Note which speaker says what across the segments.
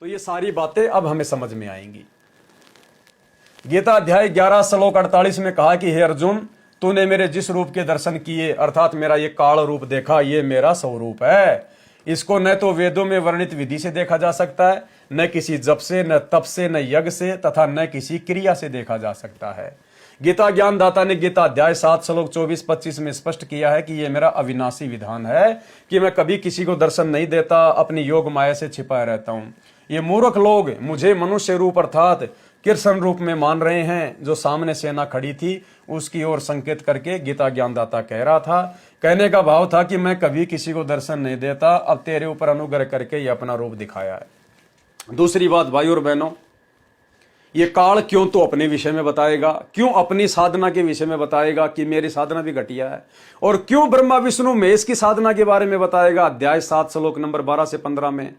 Speaker 1: तो ये सारी बातें अब हमें समझ में आएंगी। गीता अध्याय 11 श्लोक 48 में कहा कि हे अर्जुन, तूने मेरे जिस रूप के दर्शन किए अर्थात मेरा ये काल रूप देखा, ये मेरा स्वरूप है। इसको न तो वेदों में वर्णित विधि से देखा जा सकता है, न किसी जप से, न तप से, न यज्ञ से, तथा न किसी क्रिया से देखा जा सकता है। गीता ज्ञानदाता ने गीता अध्याय 7 श्लोक 24-25 में स्पष्ट किया है कि यह मेरा अविनाशी विधान है कि मैं कभी किसी को दर्शन नहीं देता, अपनी योग माया से छिपाया रहता हूं। ये मूर्ख लोग मुझे मनुष्य रूप अर्थात कृष्ण रूप में मान रहे हैं। जो सामने सेना खड़ी थी उसकी ओर संकेत करके गीता ज्ञानदाता कह रहा था, कहने का भाव था कि मैं कभी किसी को दर्शन नहीं देता, अब तेरे ऊपर अनुग्रह करके ये अपना रूप दिखाया है। दूसरी बात भाई और बहनों, ये काल क्यों तो अपने विषय में बताएगा, क्यों अपनी साधना के विषय में बताएगा कि मेरी साधना भी घटिया है, और क्यों ब्रह्मा विष्णु महेश की साधना के बारे में बताएगा अध्याय 7 श्लोक नंबर 12 से 15 में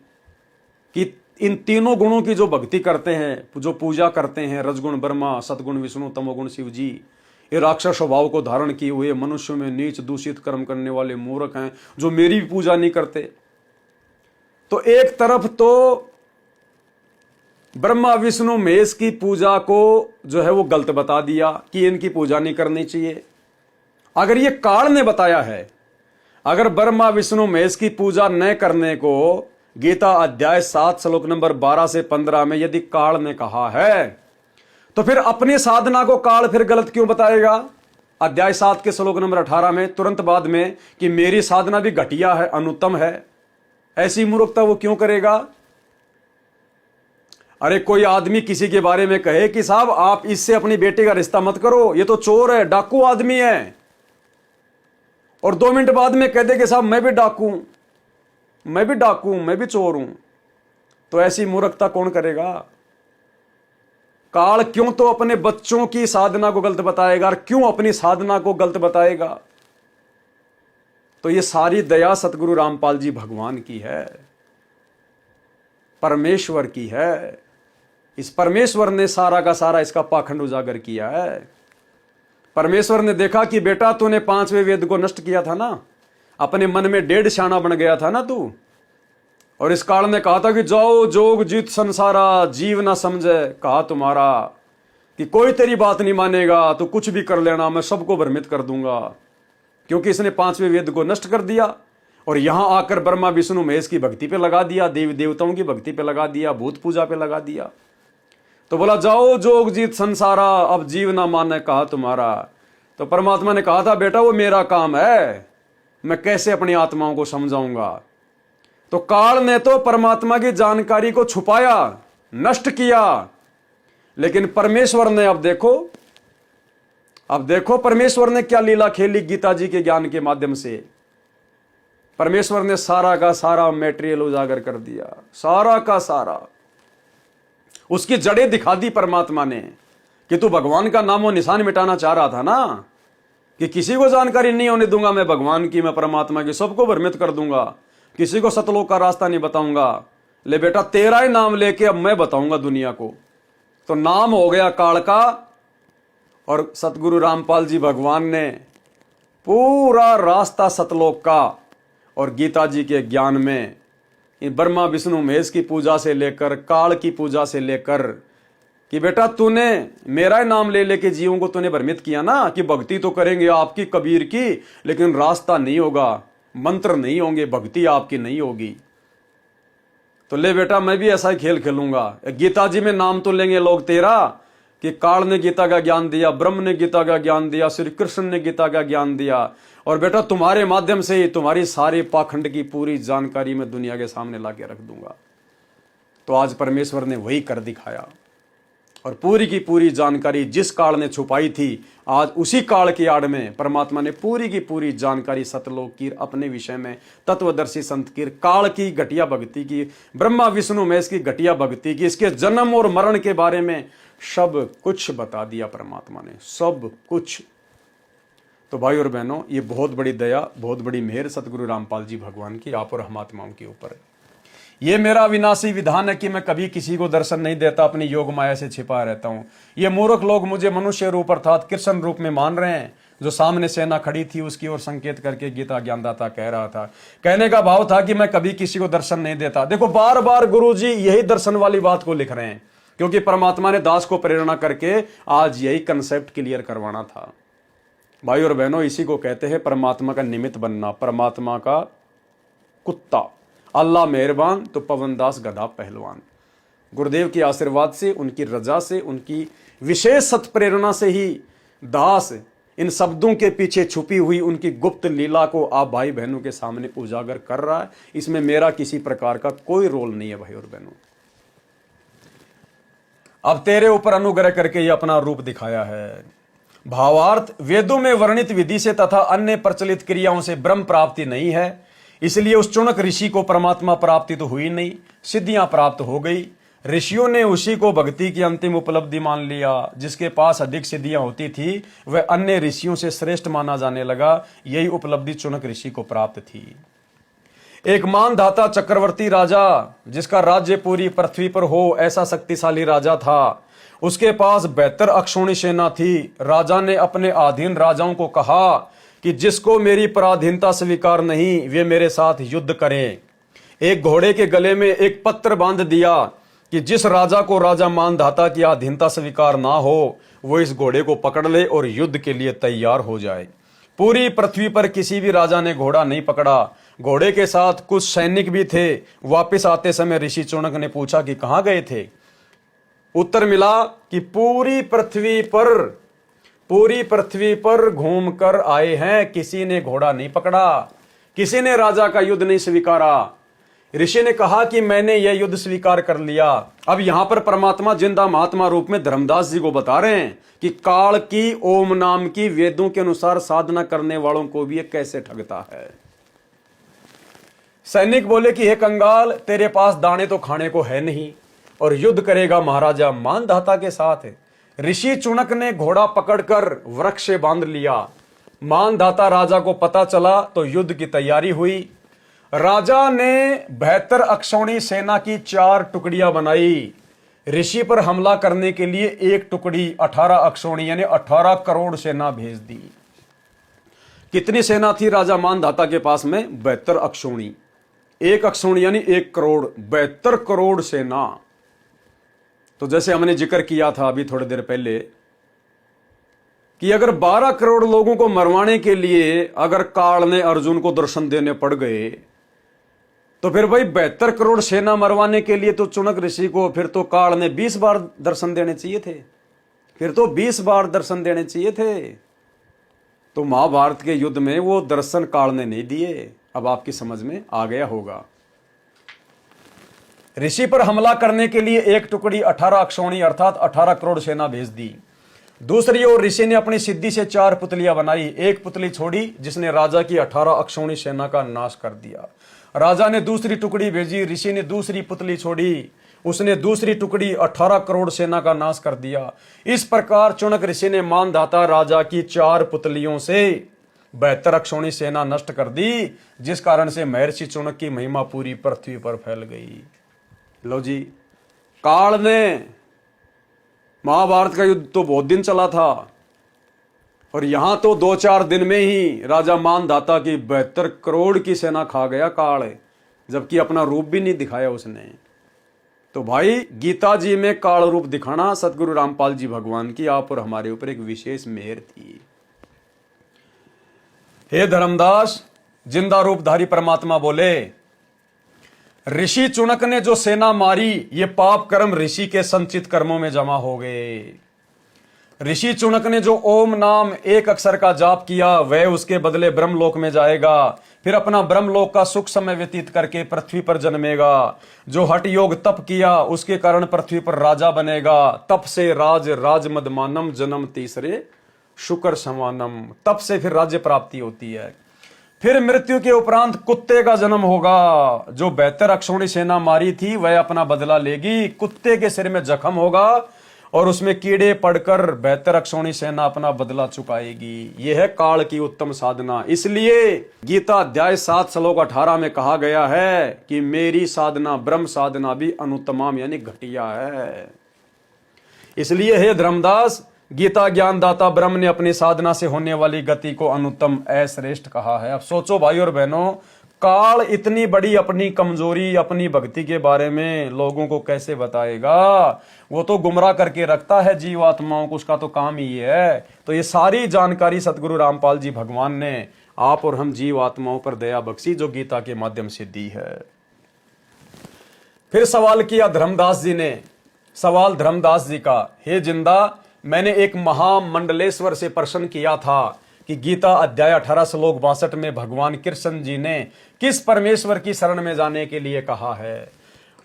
Speaker 1: कि इन तीनों गुणों की जो भक्ति करते हैं, जो पूजा करते हैं, रजगुण ब्रह्मा, सतगुण विष्णु, तमोगुण शिव जी, ये राक्षस स्वभाव को धारण किए हुए मनुष्यों में नीच दूषित कर्म करने वाले मूर्ख हैं जो मेरी भी पूजा नहीं करते। तो एक तरफ तो ब्रह्मा विष्णु महेश की पूजा को जो है वो गलत बता दिया कि इनकी पूजा नहीं करनी चाहिए। अगर ये काल ने बताया है, अगर ब्रह्मा विष्णु महेश की पूजा न करने को गीता अध्याय 7 श्लोक नंबर 12 से 15 में यदि काल ने कहा है, तो फिर अपनी साधना को काल फिर गलत क्यों बताएगा? अध्याय 7 के श्लोक नंबर 18 में तुरंत बाद में कि मेरी साधना भी घटिया है, अनुत्तम है, ऐसी मूर्खता वो क्यों करेगा? अरे कोई आदमी किसी के बारे में कहे कि साहब आप इससे अपनी बेटी का रिश्ता मत करो, ये तो चोर है, डाकू आदमी है, और 2 मिनट बाद में कह दे कि साहब मैं भी डाकू हूं, मैं भी डाकू हूं, मैं भी चोर हूं, तो ऐसी मूर्खता कौन करेगा? काल क्यों तो अपने बच्चों की साधना को गलत बताएगा और क्यों अपनी साधना को गलत बताएगा? तो ये सारी दया सतगुरु रामपाल जी भगवान की है, परमेश्वर की है। इस परमेश्वर ने सारा का सारा इसका पाखंड उजागर किया है। परमेश्वर ने देखा कि बेटा तूने 5वें वेद को नष्ट किया था ना, अपने मन में 1.5 शाना बन गया था ना तू, और इस काल ने कहा था कि जाओ जोग जीत संसारा, जीव ना समझे कहा तुम्हारा, कि कोई तेरी बात नहीं मानेगा, तो कुछ भी कर लेना, मैं सबको भ्रमित कर दूंगा, क्योंकि इसने 5वें वेद को नष्ट कर दिया और यहां आकर ब्रह्मा विष्णु महेश की भक्ति पे लगा दिया, देवी देवताओं की भक्ति पे लगा दिया, भूत पूजा पे लगा दिया। तो बोला जाओ जोग जीत संसारा, अब जीव ना माने कहा तुम्हारा। तो परमात्मा ने कहा था बेटा वो मेरा काम है, मैं कैसे अपनी आत्माओं को समझाऊंगा। तो काल ने तो परमात्मा की जानकारी को छुपाया, नष्ट किया, लेकिन परमेश्वर ने अब देखो परमेश्वर ने क्या लीला खेली गीता जी के ज्ञान के माध्यम से। परमेश्वर ने सारा का सारा मैटेरियल उजागर कर दिया, सारा का सारा उसकी जड़ें दिखा दी परमात्मा ने कि तू भगवान का नामो निशान मिटाना चाह रहा था ना, कि किसी को जानकारी नहीं होने दूंगा मैं भगवान की, मैं परमात्मा की, सबको भ्रमित कर दूंगा, किसी को सतलोक का रास्ता नहीं बताऊंगा। ले बेटा तेरा ही नाम लेके अब मैं बताऊंगा दुनिया को। तो नाम हो गया काल का, और सतगुरु रामपाल जी भगवान ने पूरा रास्ता सतलोक का और गीता जी के ज्ञान में ब्रह्मा विष्णु महेश की पूजा से लेकर काल की पूजा से लेकर कि बेटा तूने मेरा ही नाम ले लेके जीवों को तूने भ्रमित किया ना कि भक्ति तो करेंगे आपकी कबीर की, लेकिन रास्ता नहीं होगा, मंत्र नहीं होंगे, भक्ति आपकी नहीं होगी। तो ले बेटा मैं भी ऐसा ही खेल खेलूंगा। गीता जी में नाम तो लेंगे लोग तेरा कि काल ने गीता का ज्ञान दिया, ब्रह्म ने गीता का ज्ञान दिया, श्री कृष्ण ने गीता का ज्ञान दिया, और बेटा तुम्हारे माध्यम से ही तुम्हारी सारे पाखंड की पूरी जानकारी मैं दुनिया के सामने लाके रख दूंगा। तो आज परमेश्वर ने वही कर दिखाया, और पूरी की पूरी जानकारी जिस काल ने छुपाई थी, आज उसी काल की आड़ में परमात्मा ने पूरी की पूरी जानकारी सतलोक की, अपने विषय में तत्वदर्शी संत की, काल की घटिया भक्ति की, ब्रह्मा विष्णु महेश की घटिया भक्ति की, इसके जन्म और मरण के बारे में सब कुछ बता दिया परमात्मा ने, सब कुछ। तो भाई और बहनों, ये बहुत बड़ी दया, बहुत बड़ी मेहर सतगुरु रामपाल जी भगवान की आप और हम आत्माओं के ऊपर। ये मेरा विनाशी विधान है कि मैं कभी किसी को दर्शन नहीं देता, अपनी योग माया से छिपा रहता हूं। ये मूर्ख लोग मुझे मनुष्य रूप अर्थात कृष्ण रूप में मान रहे हैं, जो सामने सेना खड़ी थी उसकी ओर संकेत करके गीता ज्ञानदाता कह रहा था। कहने का भाव था कि मैं कभी किसी को दर्शन नहीं देता। देखो बार बार गुरुजी यही दर्शन वाली बात को लिख रहे हैं, क्योंकि परमात्मा ने दास को प्रेरणा करके आज यही कंसेप्ट क्लियर करवाना था। भाई और बहनों, इसी को कहते हैं परमात्मा का निमित्त बनना, परमात्मा का कुत्ता। अल्लाह मेहरबान तो पवनदास गधा पहलवान। गुरुदेव के आशीर्वाद से, उनकी रजा से, उनकी विशेष सत्प्रेरणा से ही दास इन शब्दों के पीछे छुपी हुई उनकी गुप्त लीला को आप भाई बहनों के सामने उजागर कर रहा है। इसमें मेरा किसी प्रकार का कोई रोल नहीं है भाई और बहनों। अब तेरे ऊपर अनुग्रह करके ये अपना रूप दिखाया है। भावार्थ, वेदों में वर्णित विधि से तथा अन्य प्रचलित क्रियाओं से ब्रह्म प्राप्ति नहीं है, इसलिए उस चुनक ऋषि को परमात्मा प्राप्ति तो हुई नहीं, सिद्धियां प्राप्त हो गई। ऋषियों ने उसी को भक्ति की अंतिम उपलब्धि मान लिया। जिसके पास अधिक सिद्धियां होती थी वह अन्य ऋषियों से श्रेष्ठ माना जाने लगा। यही उपलब्धि चुनक ऋषि को प्राप्त थी। एक मानधाता चक्रवर्ती राजा, जिसका राज्य पूरी पृथ्वी पर हो ऐसा शक्तिशाली राजा था, उसके पास 72 अक्षौणी सेना थी। राजा ने अपने अधीन राजाओं को कहा कि जिसको मेरी पराधीनता स्वीकार नहीं वे मेरे साथ युद्ध करें। एक घोड़े के गले में एक पत्र बांध दिया कि जिस राजा को राजा मानधाता की अधीनता स्वीकार ना हो वो इस घोड़े को पकड़ ले और युद्ध के लिए तैयार हो जाए। पूरी पृथ्वी पर किसी भी राजा ने घोड़ा नहीं पकड़ा। घोड़े के साथ कुछ सैनिक भी थे। वापस आते समय ऋषि चुनक ने पूछा कि कहां गए थे। उत्तर मिला कि पूरी पृथ्वी पर घूमकर आए हैं, किसी ने घोड़ा नहीं पकड़ा, किसी ने राजा का युद्ध नहीं स्वीकारा। ऋषि ने कहा कि मैंने यह युद्ध स्वीकार कर लिया। अब यहां पर परमात्मा जिंदा महात्मा रूप में धर्मदास जी को बता रहे हैं कि काल की ओम नाम की वेदों के अनुसार साधना करने वालों को भी ये कैसे ठगता है। सैनिक बोले कि हे कंगाल, तेरे पास दाने तो खाने को है नहीं और युद्ध करेगा महाराजा मानधाता के साथ। ऋषि चुनक ने घोड़ा पकड़कर वृक्ष से बांध लिया। मानधाता राजा को पता चला तो युद्ध की तैयारी हुई। राजा ने 72 अक्षौणी सेना की 4 टुकड़ियां बनाई। ऋषि पर हमला करने के लिए एक टुकड़ी 18 अक्षौणी यानी 18 करोड़ सेना भेज दी। कितनी सेना थी राजा मानधाता के पास में? 72 अक्षौणी। एक अक्षौणी यानी 1 करोड़, 72 करोड़ सेना। तो जैसे हमने जिक्र किया था अभी थोड़ी देर पहले कि अगर 12 करोड़ लोगों को मरवाने के लिए अगर काल ने अर्जुन को दर्शन देने पड़ गए तो फिर भाई 72 करोड़ सेना मरवाने के लिए तो चुनक ऋषि को फिर तो काल ने 20 बार दर्शन देने चाहिए थे। फिर तो 20 बार दर्शन देने चाहिए थे। तो महाभारत के युद्ध में वो दर्शन काल ने नहीं दिए। अब आपकी समझ में आ गया होगा। ऋषि पर हमला करने के लिए एक टुकड़ी 18 अक्षौणी अर्थात 18 करोड़ सेना भेज दी। दूसरी ओर ऋषि ने अपनी सिद्धि से 4 पुतलियां बनाई। एक पुतली छोड़ी जिसने राजा की 18 अक्षौणी सेना का नाश कर दिया। राजा ने दूसरी टुकड़ी भेजी। ऋषि ने दूसरी पुतली छोड़ी, उसने दूसरी टुकड़ी 18 करोड़ सेना का नाश कर दिया। इस प्रकार चुनक ऋषि ने मानधाता राजा की 4 पुतलियों से 72 अक्षौणी सेना नष्ट कर दी, जिस कारण से महर्षि चुनक की महिमा पूरी पृथ्वी पर फैल गई। लो जी, काल ने महाभारत का युद्ध तो बहुत दिन चला था और यहां तो 2-4 दिन में ही राजा मानधाता की 72 करोड़ की सेना खा गया काल, जबकि अपना रूप भी नहीं दिखाया उसने। तो भाई गीता जी में काल रूप दिखाना सतगुरु रामपाल जी भगवान की आप और हमारे ऊपर एक विशेष मेहर थी। हे धर्मदास, जिंदा रूपधारी परमात्मा बोले, ऋषि चुनक ने जो सेना मारी ये पाप कर्म ऋषि के संचित कर्मों में जमा हो गए। ऋषि चुनक ने जो ओम नाम एक अक्षर का जाप किया वह उसके बदले ब्रह्मलोक में जाएगा, फिर अपना ब्रह्मलोक का सुख समय व्यतीत करके पृथ्वी पर जन्मेगा। जो हठ योग तप किया उसके कारण पृथ्वी पर राजा बनेगा। तप से राज मदमानम जन्म तीसरे शुक्र समानम। तप से फिर राज्य प्राप्ति होती है। फिर मृत्यु के उपरांत कुत्ते का जन्म होगा। जो 72 अक्षौणी सेना मारी थी वह अपना बदला लेगी। कुत्ते के सिर में जख्म होगा और उसमें कीड़े पड़कर 72 अक्षौणी सेना अपना बदला चुकाएगी। यह है काल की उत्तम साधना। इसलिए गीता अध्याय 7 श्लोक 18 में कहा गया है कि मेरी साधना ब्रह्म साधना भी अनुत्तम यानी घटिया है। इसलिए हे धर्मदास, गीता ज्ञानदाता ब्रह्म ने अपनी साधना से होने वाली गति को अनुत्तम अश्रेष्ठ कहा है। अब सोचो भाई और बहनों, काल इतनी बड़ी अपनी कमजोरी, अपनी भक्ति के बारे में लोगों को कैसे बताएगा? वो तो गुमराह करके रखता है जीवात्माओं को, उसका तो काम ही है। तो ये सारी जानकारी सतगुरु रामपाल जी भगवान ने आप और हम जीवात्माओं पर दया बख्शी, जो गीता के माध्यम से दी है। फिर सवाल किया धर्मदास जी ने, सवाल धर्मदास जी का, हे जिंदा, मैंने एक महामंडलेश्वर से प्रश्न किया था कि गीता अध्याय 18 श्लोक 62 में भगवान कृष्ण जी ने किस परमेश्वर की शरण में जाने के लिए कहा है।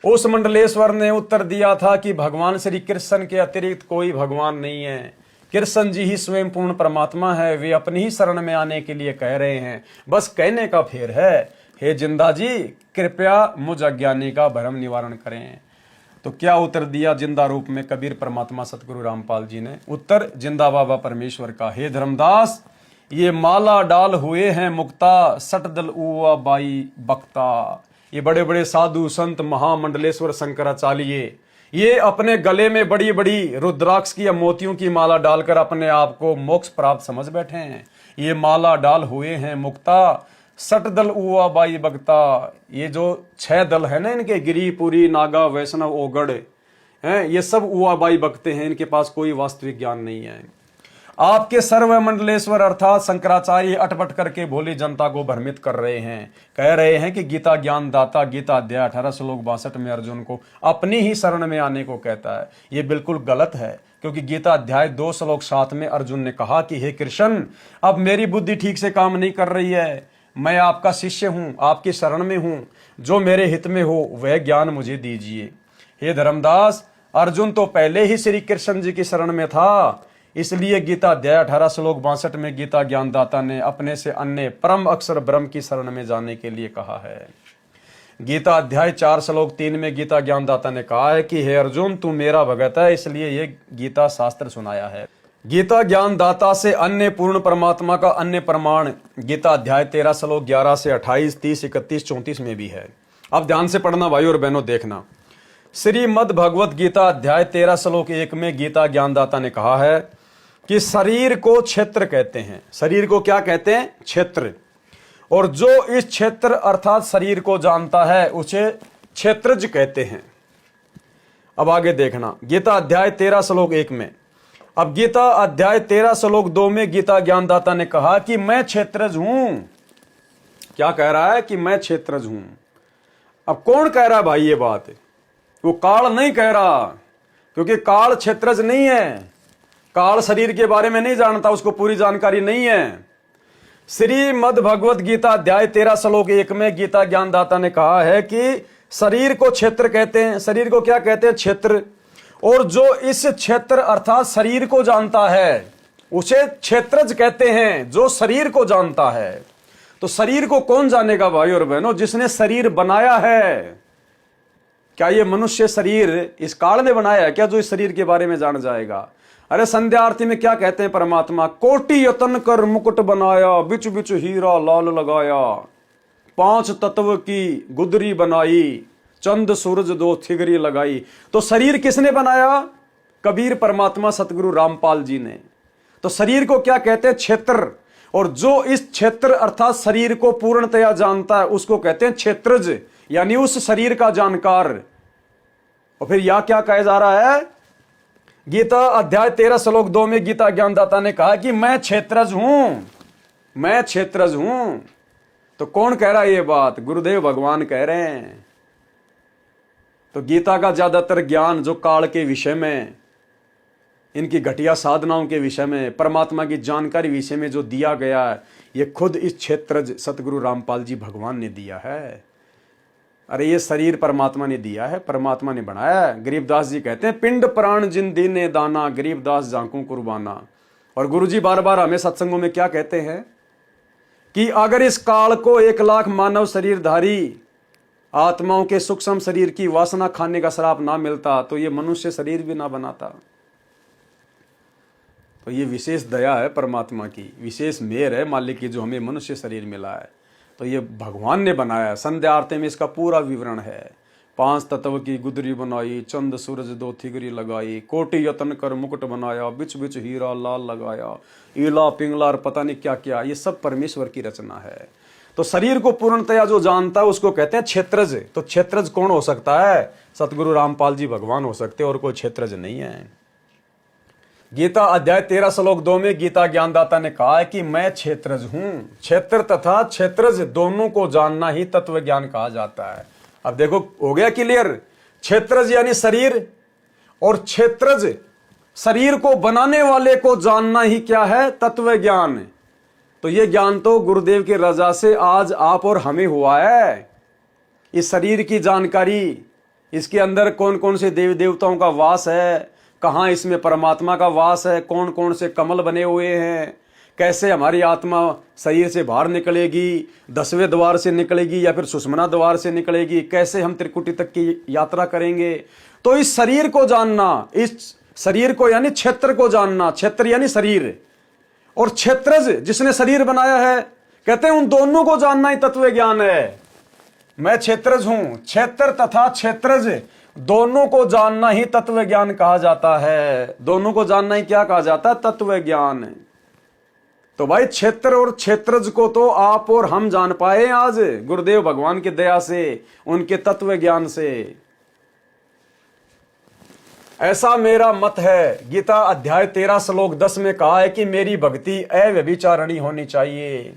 Speaker 1: उस मंडलेश्वर ने उत्तर दिया था कि भगवान श्री कृष्ण के अतिरिक्त कोई भगवान नहीं है, कृष्ण जी ही स्वयं पूर्ण परमात्मा है, वे अपनी ही शरण में आने के लिए कह रहे हैं, बस कहने का फेर है। हे जिंदा जी, कृपया मुझ अज्ञानी का भ्रम निवारण करें। तो क्या उत्तर दिया जिंदा रूप में कबीर परमात्मा सतगुरु रामपाल जी ने? उत्तर जिंदा बाबा परमेश्वर का, हे धर्मदास, ये माला डाल हुए हैं मुक्ता, सट दल उआ बाई बक्ता। ये बड़े बड़े साधु संत महामंडलेश्वर शंकराचार्य, ये अपने गले में बड़ी बड़ी रुद्राक्ष की या मोतियों की माला डालकर अपने आप को मोक्ष प्राप्त समझ बैठे हैं। ये माला डाल हुए हैं मुक्ता, सट दल उआ बाई बगता। ये जो 6 दल है ना इनके, गिरी पुरी नागा वैष्णव ओगड़ हैं, ये सब उआ बाई बगते हैं, इनके पास कोई वास्तविक ज्ञान नहीं है। आपके सर्वमंडलेश्वर अर्थात शंकराचार्य अटपट करके भोली जनता को भ्रमित कर रहे हैं, कह रहे हैं कि गीता ज्ञान दाता गीता अध्याय 18 श्लोक 62 में अर्जुन को अपनी ही शरण में आने को कहता है। ये बिल्कुल गलत है, क्योंकि गीता अध्याय 2 श्लोक 7 में अर्जुन ने कहा कि हे कृष्ण, अब मेरी बुद्धि ठीक से काम नहीं कर रही है, मैं आपका शिष्य हूं, आपकी शरण में हूं, जो मेरे हित में हो वह ज्ञान मुझे दीजिए। हे धर्मदास, अर्जुन तो पहले ही श्री कृष्ण जी की शरण में था, इसलिए गीता अध्याय 18 श्लोक 62 में गीता ज्ञानदाता ने अपने से अन्य परम अक्षर ब्रह्म की शरण में जाने के लिए कहा है। गीता अध्याय 4 श्लोक 3 में गीता ज्ञानदाता ने कहा है कि हे अर्जुन, तू मेरा भगत है, इसलिए ये गीता शास्त्र सुनाया है। गीता ज्ञानदाता से अन्य पूर्ण परमात्मा का अन्य प्रमाण गीता अध्याय 13 श्लोक 11 से 28, 30, 31, 34 में भी है। अब ध्यान से पढ़ना भाई और बहनों, देखना। श्रीमद् भगवत गीता अध्याय 13 श्लोक 1 में गीता ज्ञानदाता ने कहा है कि शरीर को क्षेत्र कहते हैं। शरीर को क्या कहते हैं? क्षेत्र। और जो इस क्षेत्र अर्थात शरीर को जानता है उसे क्षेत्रज कहते हैं। अब आगे देखना, गीता अध्याय 13 श्लोक 1 में। अब गीता अध्याय 13 श्लोक 2 में गीता ज्ञानदाता ने कहा कि मैं क्षेत्रज हूं। क्या कह रहा है? कि मैं क्षेत्रज हूं। अब कौन कह रहा है भाई ये बात? वो काल नहीं कह रहा, क्योंकि काल क्षेत्रज नहीं है। काल शरीर के बारे में नहीं जानता, उसको पूरी जानकारी नहीं है। श्रीमद् भगवत गीता अध्याय 13 श्लोक 1 में गीता ज्ञानदाता ने कहा है कि शरीर को क्षेत्र कहते हैं। शरीर को क्या कहते हैं? क्षेत्र। और जो इस क्षेत्र अर्थात शरीर को जानता है उसे क्षेत्रज कहते हैं, जो शरीर को जानता है। तो शरीर को कौन जानेगा भाई और बहनों? जिसने शरीर बनाया है। क्या ये मनुष्य शरीर इस काल ने बनाया है क्या, जो इस शरीर के बारे में जान जाएगा? अरे संध्या आरती में क्या कहते हैं परमात्मा? कोटि यतन कर मुकुट बनाया, बिच बिच हीरा लाल लगाया, 5 तत्व की गुदरी बनाई, चंद सूरज 2 थिगरी लगाई। तो शरीर किसने बनाया? कबीर परमात्मा सतगुरु रामपाल जी ने। तो शरीर को क्या कहते हैं? क्षेत्र। और जो इस क्षेत्र अर्थात शरीर को पूर्णतया जानता है उसको कहते हैं क्षेत्रज, यानी उस शरीर का जानकार। और फिर यह क्या कहा जा रहा है? गीता अध्याय 13 श्लोक 2 में गीता ज्ञानदाता ने कहा कि मैं क्षेत्रज हूं, मैं क्षेत्रज हूं। तो कौन कह रहा है ये बात? गुरुदेव भगवान कह रहे हैं। तो गीता का ज्यादातर ज्ञान जो काल के विषय में, इनकी घटिया साधनाओं के विषय में, परमात्मा की जानकारी विषय में जो दिया गया है, ये खुद इस क्षेत्रज सतगुरु रामपाल जी भगवान ने दिया है। अरे ये शरीर परमात्मा ने दिया है, परमात्मा ने बनाया है। गरीबदास जी कहते हैं, पिंड प्राण जिन दीने दाना, गरीबदास जांकू कुर्बाना। और गुरुजी बार बार हमें सत्संगों में क्या कहते हैं कि अगर इस काल को 1 लाख मानव शरीरधारी आत्माओं के सूक्ष्म शरीर की वासना खाने का श्राप ना मिलता तो ये मनुष्य शरीर भी ना बनाता। तो ये विशेष दया है परमात्मा की, विशेष मेहर है मालिक की, जो हमें मनुष्य शरीर मिला है। तो ये भगवान ने बनाया है। संध्या आरती में इसका पूरा विवरण है। पांच तत्व की गुदरी बनाई, चंद सूरज दो थिगरी लगाई, कोटि यतन कर मुकुट बनाया, बिच बिच हीरा लाल लगाया, ईला पिंगला और पता नहीं क्या क्या, ये सब परमेश्वर की रचना है। तो शरीर को पूर्णतया जो जानता है उसको कहते हैं क्षेत्रज। तो क्षेत्रज कौन हो सकता है? सतगुरु रामपाल जी भगवान हो सकते हैं, और कोई क्षेत्रज नहीं है। गीता अध्याय 13 श्लोक 2 में गीता ज्ञानदाता ने कहा है कि मैं क्षेत्रज हूं। क्षेत्र तथा क्षेत्रज दोनों को जानना ही तत्व ज्ञान कहा जाता है। अब देखो, हो गया क्लियर? क्षेत्रज यानी शरीर, और क्षेत्रज शरीर को बनाने वाले को जानना ही क्या है? तत्व ज्ञान। तो ये ज्ञान तो गुरुदेव की रजा से आज आप और हमें हुआ है। इस शरीर की जानकारी, इसके अंदर कौन कौन से देवी देवताओं का वास है, कहाँ इसमें परमात्मा का वास है, कौन कौन से कमल बने हुए हैं, कैसे हमारी आत्मा शरीर से बाहर निकलेगी, 10वें द्वार से निकलेगी या फिर सुषुम्ना द्वार से निकलेगी, कैसे हम त्रिकुटी तक की यात्रा करेंगे। तो इस शरीर को जानना, इस शरीर को यानी क्षेत्र को जानना, क्षेत्र यानी शरीर, और क्षेत्रज जिसने शरीर बनाया है, कहते हैं उन दोनों को जानना ही तत्व ज्ञान है। मैं क्षेत्रज हूं, क्षेत्र तथा क्षेत्रज दोनों को जानना ही तत्व ज्ञान कहा जाता है। दोनों को जानना ही क्या कहा जाता है? तत्व ज्ञान। तो भाई क्षेत्र और क्षेत्रज को तो आप और हम जान पाए आज गुरुदेव भगवान की दया से, उनके तत्व ज्ञान से। ऐसा मेरा मत है। गीता अध्याय 13 श्लोक 10 में कहा है कि मेरी भक्ति अव्यभिचारिणी होनी चाहिए।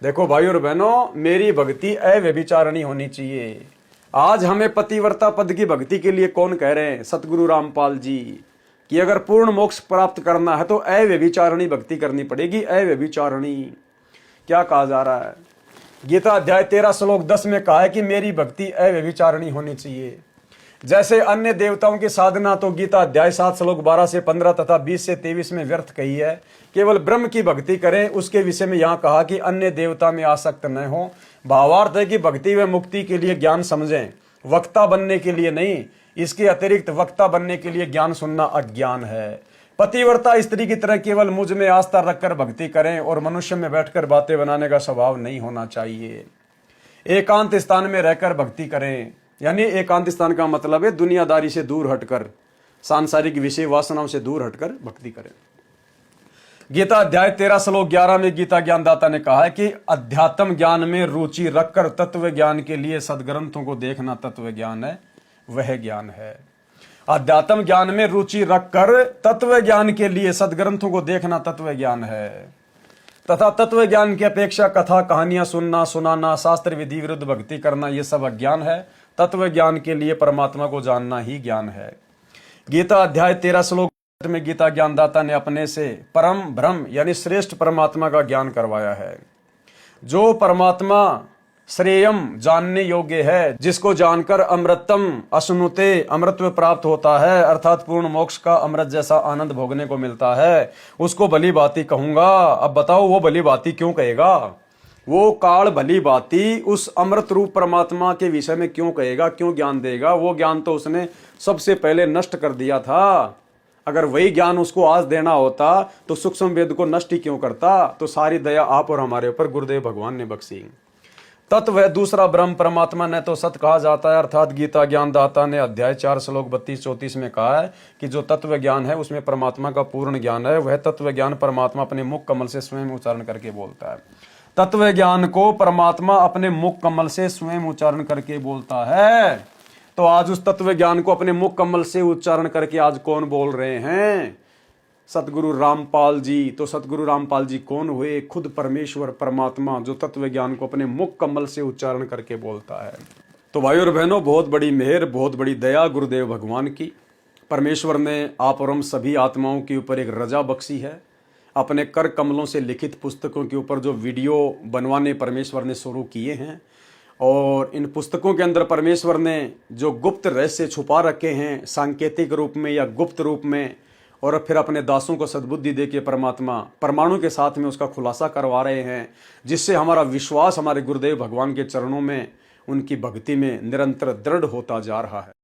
Speaker 1: देखो भाई और बहनों, मेरी भक्ति अव्यभिचारिणी होनी चाहिए। आज हमें पतिव्रता पद की भक्ति के लिए कौन कह रहे हैं? सतगुरु रामपाल जी, कि अगर पूर्ण मोक्ष प्राप्त करना है तो अव्यभिचारिणी भक्ति करनी पड़ेगी। अव्यभिचारिणी क्या कहा जा रहा है? गीता अध्याय 13 श्लोक 10 में कहा है कि मेरी भक्ति अव्यभिचारिणी होनी चाहिए। जैसे अन्य देवताओं की साधना तो गीता अध्याय 7 श्लोक 12 से 15 तथा 20 से 23 में व्यर्थ कही है। केवल ब्रह्म की भक्ति करें। उसके विषय में यहाँ कहा कि अन्य देवता में आसक्त न हो। भावार्थ है कि भक्ति व मुक्ति के लिए ज्ञान समझें, वक्ता बनने के लिए नहीं। इसके अतिरिक्त वक्ता बनने के लिए ज्ञान सुनना अज्ञान है। पतिव्रता स्त्री की तरह केवल मुझ में आस्था रखकर भक्ति करें, और मनुष्य में बैठकर बातें बनाने का स्वभाव नहीं होना चाहिए। एकांत स्थान में रहकर भक्ति करें, यानी एकांत स्थान का मतलब है दुनियादारी से दूर हटकर, सांसारिक विषय वासनाओं से दूर हटकर भक्ति करें। गीता अध्याय 13 श्लोक 11 में गीता ज्ञानदाता ने कहा है कि अध्यात्म ज्ञान में रुचि रखकर तत्व ज्ञान के लिए सदग्रंथों को देखना तत्व ज्ञान है, वह ज्ञान है। अध्यात्म ज्ञान में रुचि रखकर तत्व ज्ञान के लिए सदग्रंथों को देखना तत्व ज्ञान है, तथा तत्व ज्ञान की अपेक्षा कथा कहानियां सुनना, सुनाना, शास्त्र विधि विरुद्ध भक्ति करना, यह सब अज्ञान है। तत्व ज्ञान के लिए परमात्मा को जानना ही ज्ञान है। गीता अध्याय 13 श्लोक में गीता ज्ञानदाता ने अपने से परम ब्रह्म यानी श्रेष्ठ परमात्मा का ज्ञान करवाया है। जो परमात्मा श्रेयम जानने योग्य है, जिसको जानकर अमृतम अश्नुते अमृतत्व प्राप्त होता है, अर्थात पूर्ण मोक्ष का अमृत जैसा आनंद भोगने को मिलता है, उसको भली बाती कहूंगा। अब बताओ वो भली बाती क्यों कहेगा? वो काल भली बाती उस अमृत रूप परमात्मा के विषय में क्यों कहेगा, क्यों ज्ञान देगा? वो ज्ञान तो उसने सबसे पहले नष्ट कर दिया था। अगर वही ज्ञान उसको आज देना होता तो सूक्ष्म वेद को नष्ट ही क्यों करता? तो सारी दया आप और हमारे ऊपर गुरुदेव भगवान ने बख्शी। तत्व है दूसरा ब्रह्म परमात्मा ने तो सत कहा जाता है, अर्थात गीता ज्ञानदाता ने अध्याय 4 श्लोक 32-34 में कहा है कि जो तत्व ज्ञान है उसमें परमात्मा का पूर्ण ज्ञान है। वह तत्व ज्ञान परमात्मा अपने मुख कमल से स्वयं उच्चारण करके बोलता है। तत्व ज्ञान को परमात्मा अपने मुख कमल से स्वयं उच्चारण करके बोलता है। तो आज उस तत्व ज्ञान को अपने मुख कमल से उच्चारण करके आज कौन बोल रहे हैं? सतगुरु रामपाल जी। तो सतगुरु रामपाल जी कौन हुए? खुद परमेश्वर परमात्मा, जो तत्व ज्ञान को अपने मुख कमल से उच्चारण करके बोलता है। तो भाई और बहनों, बहुत बड़ी मेहर, बहुत बड़ी दया गुरुदेव भगवान की। परमेश्वर ने आप और हम सभी आत्माओं के ऊपर एक रजा बख्शी है। अपने कर कमलों से लिखित पुस्तकों के ऊपर जो वीडियो बनवाने परमेश्वर ने शुरू किए हैं, और इन पुस्तकों के अंदर परमेश्वर ने जो गुप्त रहस्य छुपा रखे हैं सांकेतिक रूप में या गुप्त रूप में, और फिर अपने दासों को सद्बुद्धि दे के परमात्मा परमाणु के साथ में उसका खुलासा करवा रहे हैं, जिससे हमारा विश्वास हमारे गुरुदेव भगवान के चरणों में, उनकी भक्ति में निरंतर दृढ़ होता जा रहा है।